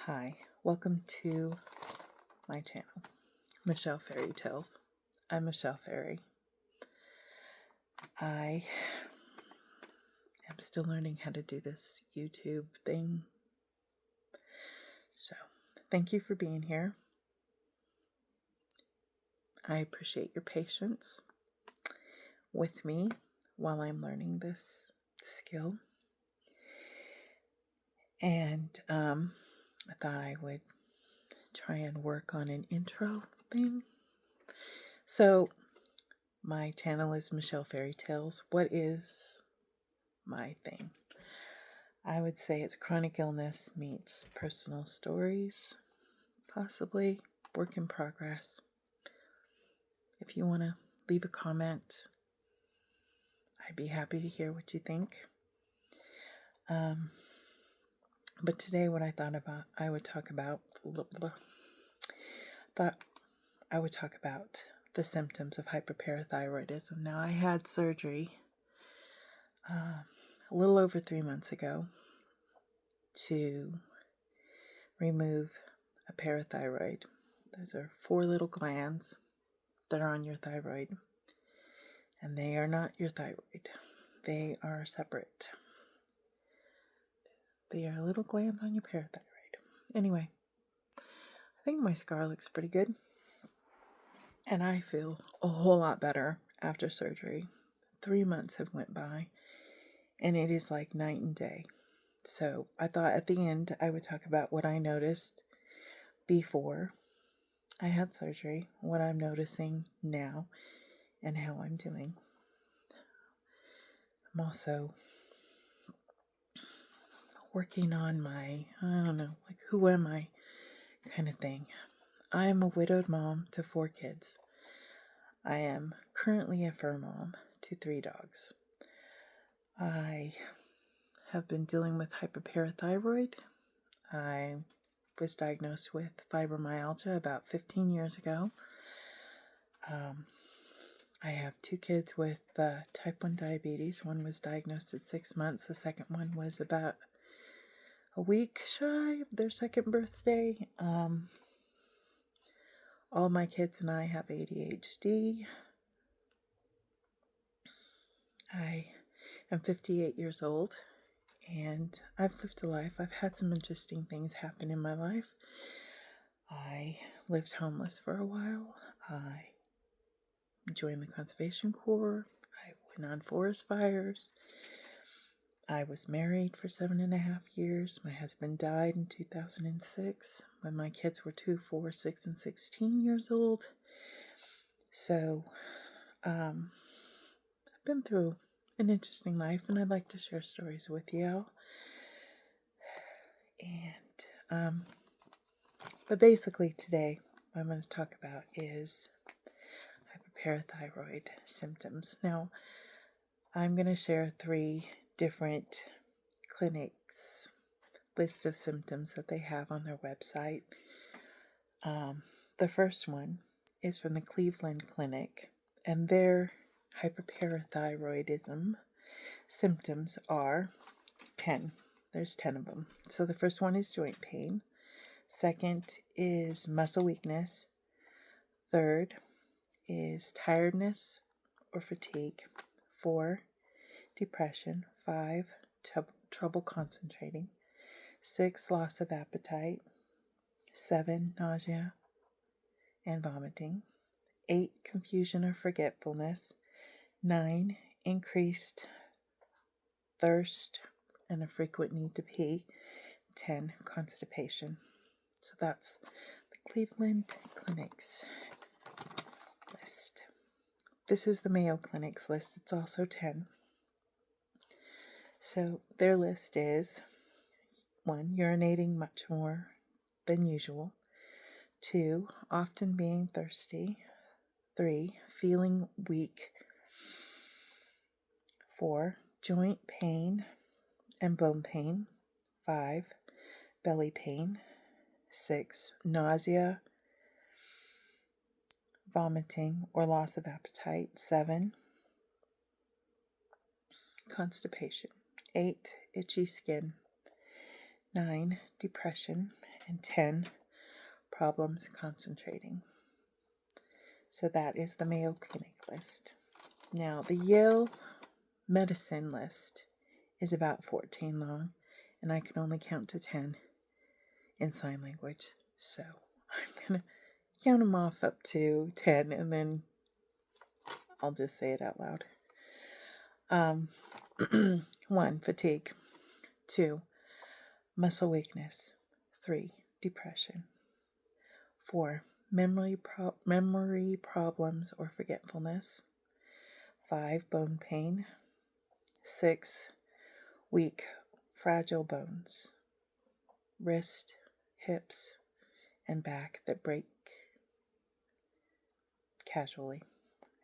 Hi, welcome to my channel, Michelle Fairy Tales. I'm Michelle Fairy. I am still learning how to do this YouTube thing. So, thank you for being here. I appreciate your patience with me while I'm learning this skill. And I thought I would try and work on an intro thing. So, my channel is Michelle Fairy Tales. What is my thing? I would say it's chronic illness meets personal stories, possibly work in progress. If you want to leave a comment, I'd be happy to hear what you think. But today what I thought I would talk about the symptoms of hyperparathyroidism. Now, I had surgery a little over 3 months ago to remove a parathyroid. Those are 4 little glands that are on your thyroid, and they are not your thyroid. They are separate. They are little glands on your parathyroid. Anyway, I think my scar looks pretty good, and I feel a whole lot better after surgery. 3 months have went by, and it is like night and day. So I thought at the end I would talk about what I noticed before I had surgery, what I'm noticing now, and how I'm doing. I'm also working on my, who am I kind of thing. I am a widowed mom to 4 kids. I am currently a fur mom to 3 dogs. I have been dealing with hyperparathyroid. I was diagnosed with fibromyalgia about 15 years ago. I have 2 kids with type 1 diabetes. One was diagnosed at 6 months. The second one was about a week shy of their 2nd birthday. All my kids and I have ADHD. I am 58 years old, and I've lived a life. I've had some interesting things happen in my life. I lived homeless for a while. I joined the Conservation Corps. I went on forest fires. I was married for 7.5 years. My husband died in 2006 when my kids were 2, 4, 6, and 16 years old. So, I've been through an interesting life, and I'd like to share stories with you. And, but basically today, what I'm going to talk about is hyperparathyroid symptoms. Now, I'm going to share 3 different clinics' list of symptoms that they have on their website. The first one is from the Cleveland Clinic, and their hyperparathyroidism symptoms are 10. There's 10 of them. So the first one is joint pain. Second is muscle weakness. Third is tiredness or fatigue. 4, depression. 5, trouble concentrating. 6, loss of appetite. 7, nausea and vomiting. 8, confusion or forgetfulness. 9, increased thirst and a frequent need to pee. 10, constipation. So that's the Cleveland Clinic's list. This is the Mayo Clinic's list. It's also 10. So their list is 1, urinating much more than usual. 2, often being thirsty. 3, feeling weak. 4, joint pain and bone pain. 5, belly pain. 6, nausea, vomiting, or loss of appetite. 7, constipation. 8, itchy skin. 9, depression. and 10 problems concentrating. So that is the Mayo Clinic list. Now, the Yale Medicine list is about 14 long, and I can only count to 10 in sign language. So I'm going to count them off up to 10, and then I'll just say it out loud. 1, fatigue. 2, muscle weakness. 3, depression. 4, memory problems or forgetfulness. 5, bone pain. 6, weak, fragile bones. Wrist, hips, and back that break casually,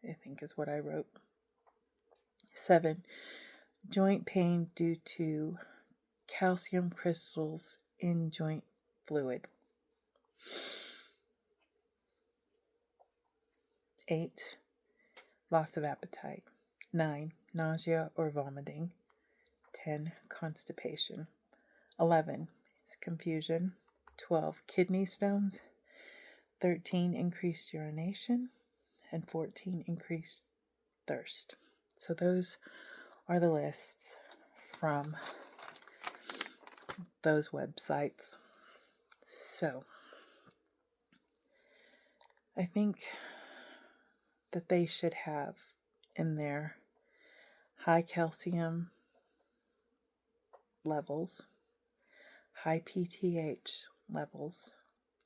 I think is what I wrote. 7, joint pain due to calcium crystals in joint fluid. 8, loss of appetite. 9, nausea or vomiting. 10, constipation. 11 is confusion. 12, kidney stones. 13, increased urination. And 14, increased thirst. So those are the lists from those websites. So I think that they should have in there high calcium levels, high PTH levels,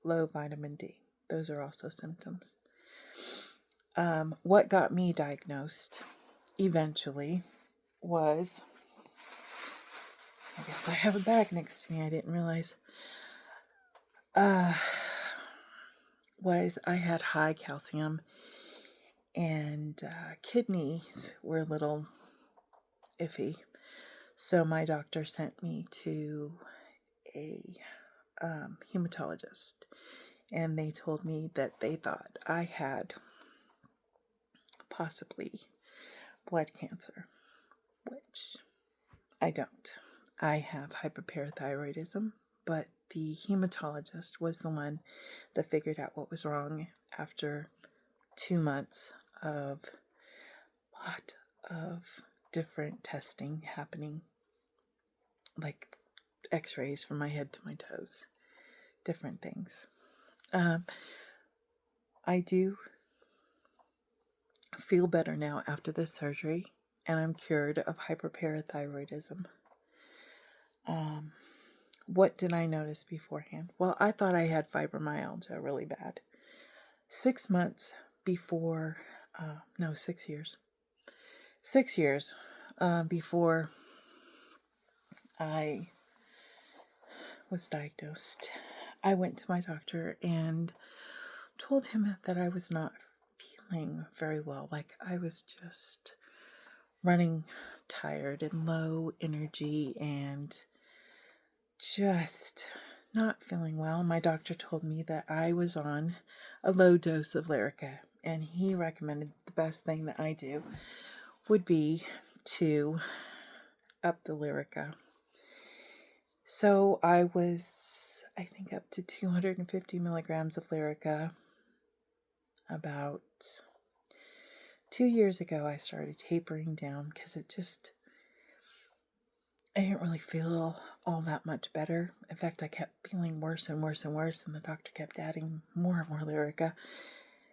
low vitamin D. Those are also symptoms. What got me diagnosed eventually was, I guess I have a bag next to me, I didn't realize, was I had high calcium and kidneys were a little iffy. So my doctor sent me to a hematologist, and they told me that they thought I had possibly blood cancer, which I don't. I have hyperparathyroidism, but the hematologist was the one that figured out what was wrong after 2 months of a lot of different testing happening, like x-rays from my head to my toes, different things. I do feel better now after this surgery, and I'm cured of hyperparathyroidism. What did I notice beforehand? Well, I thought I had fibromyalgia really bad. 6 months before, 6 years. 6 years before I was diagnosed, I went to my doctor and told him that I was not feeling very well. Like I was just running tired and low energy and just not feeling well. My doctor told me that I was on a low dose of Lyrica, and he recommended the best thing that I do would be to up the Lyrica. So I was, I think, up to 250 milligrams of Lyrica. About 2 years ago, I started tapering down because I didn't really feel all that much better. In fact, I kept feeling worse and worse and worse, and the doctor kept adding more and more Lyrica.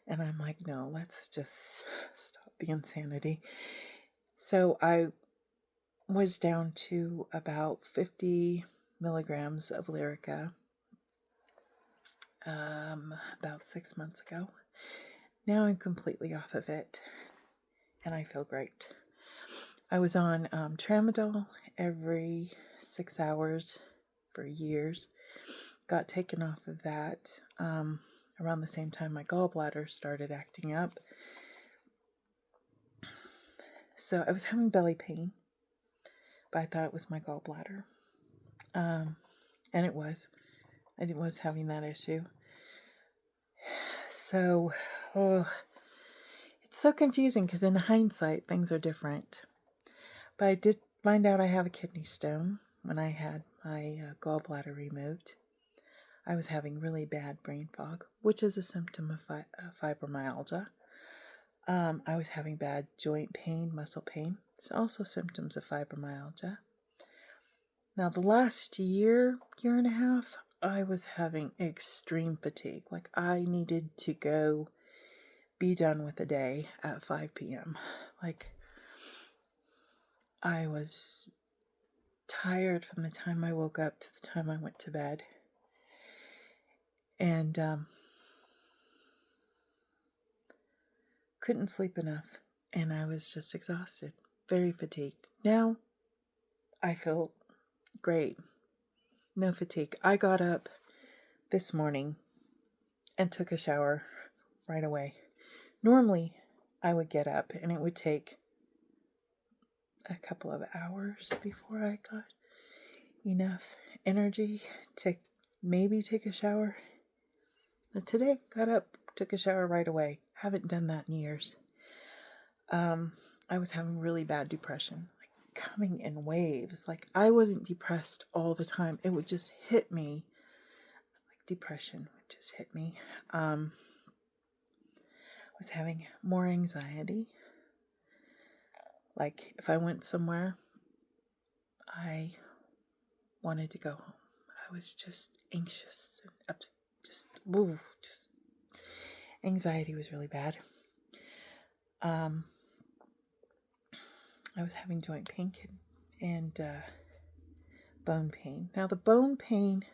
And I'm like, no, let's just stop the insanity. So I was down to about 50 milligrams of Lyrica about 6 months ago. Now I'm completely off of it, and I feel great. I was on tramadol every 6 hours for years. Got taken off of that around the same time my gallbladder started acting up. So I was having belly pain, but I thought it was my gallbladder. And it was. I was having that issue. So, it's so confusing because in hindsight, things are different. But I did find out I have a kidney stone when I had my gallbladder removed. I was having really bad brain fog, which is a symptom of fibromyalgia. I was having bad joint pain, muscle pain. It's also symptoms of fibromyalgia. Now, the last year and a half, I was having extreme fatigue. Like, I needed to go be done with the day at 5 p.m. Like, I was tired from the time I woke up to the time I went to bed. And couldn't sleep enough. And I was just exhausted, very fatigued. Now, I feel great. No fatigue. I got up this morning and took a shower right away. Normally, I would get up and it would take a couple of hours before I got enough energy to maybe take a shower. But today, got up, took a shower right away. Haven't done that in years. I was having really bad depression, like coming in waves. Like, I wasn't depressed all the time. It would just hit me. Like, depression would just hit me. I was having more anxiety. Like, if I went somewhere, I wanted to go home. I was just anxious and just anxiety was really bad. I was having joint pain and bone pain. Now, the bone pain,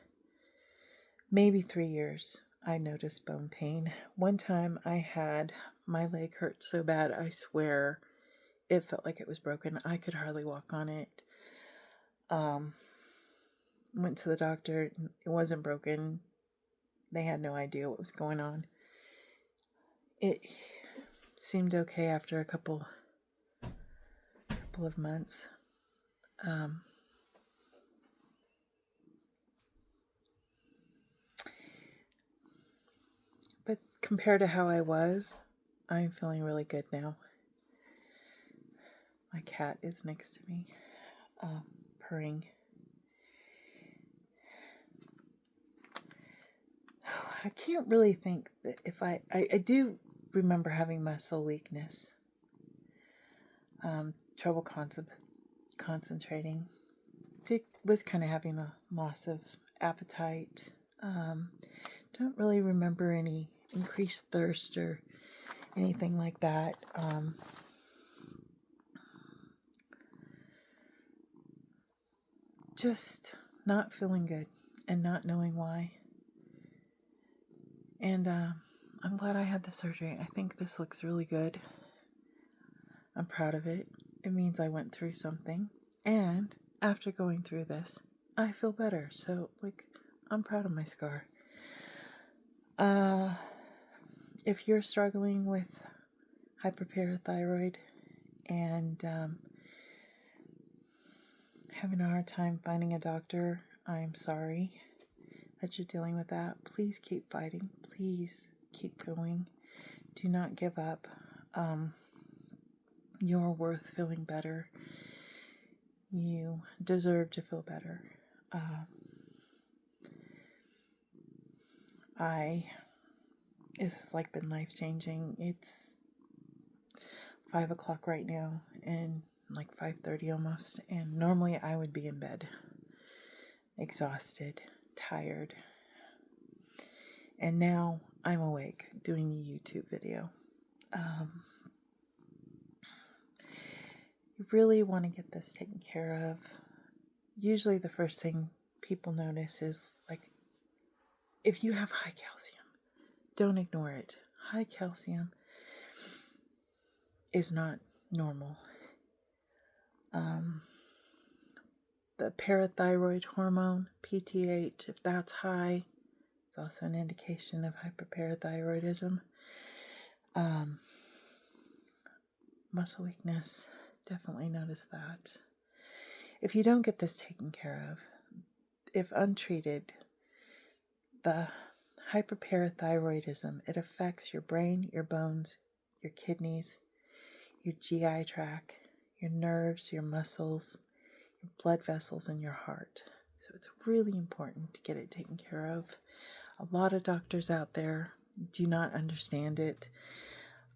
maybe 3 years, I noticed bone pain. One time I had my leg hurt so bad, I swear it felt like it was broken. I could hardly walk on it. Went to the doctor. It wasn't broken. They had no idea what was going on. It seemed okay after a couple of months. But compared to how I was, I'm feeling really good now. My cat is next to me, purring. I can't really think that if I do remember having muscle weakness, trouble concentrating. Dick was kind of having a loss of appetite. Don't really remember any increased thirst or anything like that. Just not feeling good and not knowing why. And I'm glad I had the surgery. I think this looks really good. I'm proud of it. It means I went through something. And after going through this, I feel better. So, like, I'm proud of my scar. If you're struggling with hyperparathyroid and having a hard time finding a doctor, I'm sorry that you're dealing with that. Please keep fighting. Please keep going. Do not give up. You're worth feeling better. You deserve to feel better. It's like been life-changing. It's 5 o'clock right now and like 5:30 almost, and normally I would be in bed, exhausted, tired, and now I'm awake doing a YouTube video. You really want to get this taken care of. Usually the first thing people notice is, like, if you have high calcium, don't ignore it. High calcium is not normal. The parathyroid hormone, PTH, if that's high, it's also an indication of hyperparathyroidism. Muscle weakness, definitely notice that. If you don't get this taken care of, if untreated, the hyperparathyroidism, it affects your brain, your bones, your kidneys, your GI tract, your nerves, your muscles, your blood vessels, and your heart. So it's really important to get it taken care of. A lot of doctors out there do not understand it.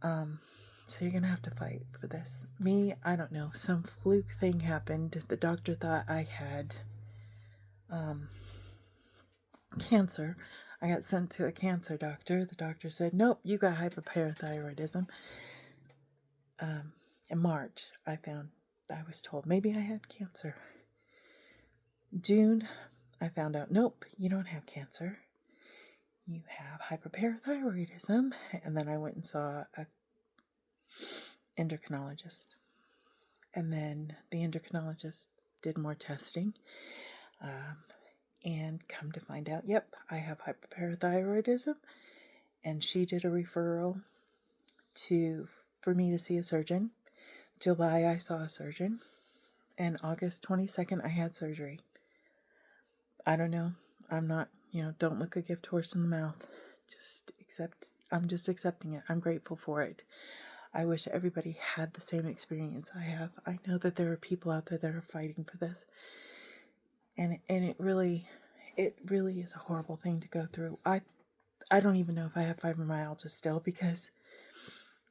So you're going to have to fight for this. Me, I don't know. Some fluke thing happened. The doctor thought I had cancer. I got sent to a cancer doctor. The doctor said, nope, you got hyperparathyroidism. In March, I was told maybe I had cancer. June, I found out, nope, you don't have cancer. You have hyperparathyroidism. And then I went and saw a endocrinologist. And then the endocrinologist did more testing. And come to find out, yep, I have hyperparathyroidism. And she did a referral for me to see a surgeon. July, I saw a surgeon. And August 22nd, I had surgery. I don't know. I'm not, don't look a gift horse in the mouth. I'm just accepting it. I'm grateful for it. I wish everybody had the same experience I have. I know that there are people out there that are fighting for this. And it really is a horrible thing to go through. I don't even know if I have fibromyalgia still, because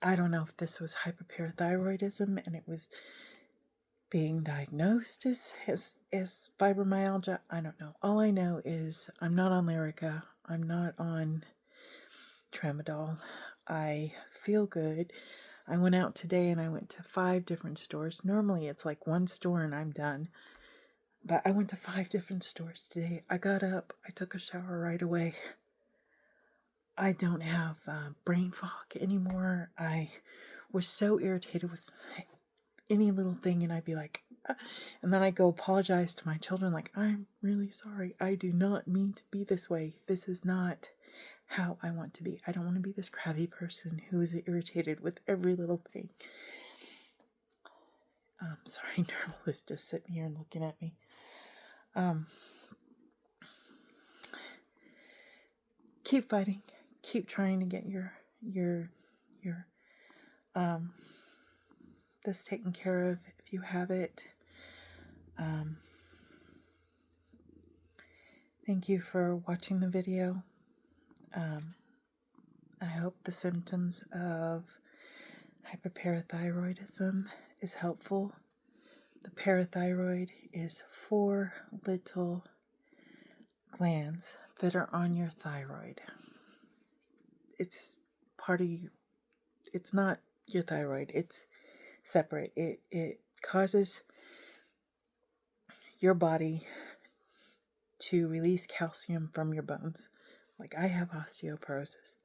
I don't know if this was hyperparathyroidism and it was being diagnosed as fibromyalgia. I don't know. All I know is I'm not on Lyrica. I'm not on Tramadol. I feel good. I went out today and I went to 5 different stores. Normally it's like one store and I'm done. But I went to 5 different stores today. I got up. I took a shower right away. I don't have brain fog anymore. I was so irritated with any little thing, and I'd be like, and then I go apologize to my children, like, I'm really sorry. I do not mean to be this way. This is not how I want to be. I don't want to be this crabby person who is irritated with every little thing. Sorry, Nermal is just sitting here and looking at me. Keep fighting. Keep trying to get your this taken care of if you have it. Thank you for watching the video. I hope the symptoms of hyperparathyroidism is helpful. The parathyroid is 4 little glands that are on your thyroid. It's part of you. It's not your thyroid. It's separate. It causes your body to release calcium from your bones. Like, I have osteoporosis.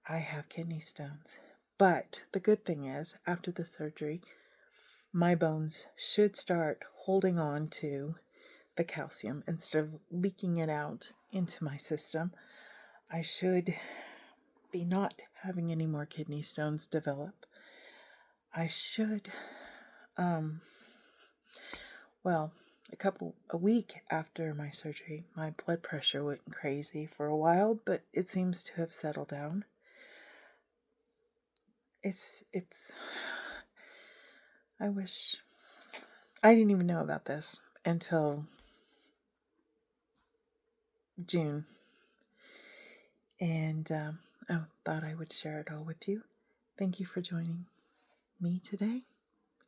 I have kidney stones. But the good thing is, after the surgery, my bones should start holding on to the calcium instead of leaking it out into my system. I should be not having any more kidney stones develop. I should, a week after my surgery, my blood pressure went crazy for a while, but it seems to have settled down. I wish, I didn't even know about this until June, and I thought I would share it all with you. Thank you for joining me today.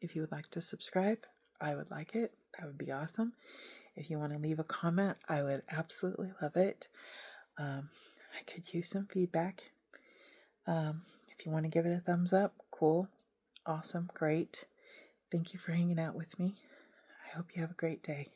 If you would like to subscribe, I would like it. That would be awesome. If you want to leave a comment, I would absolutely love it. I could use some feedback. If you want to give it a thumbs up, cool, awesome, great. Thank you for hanging out with me. I hope you have a great day.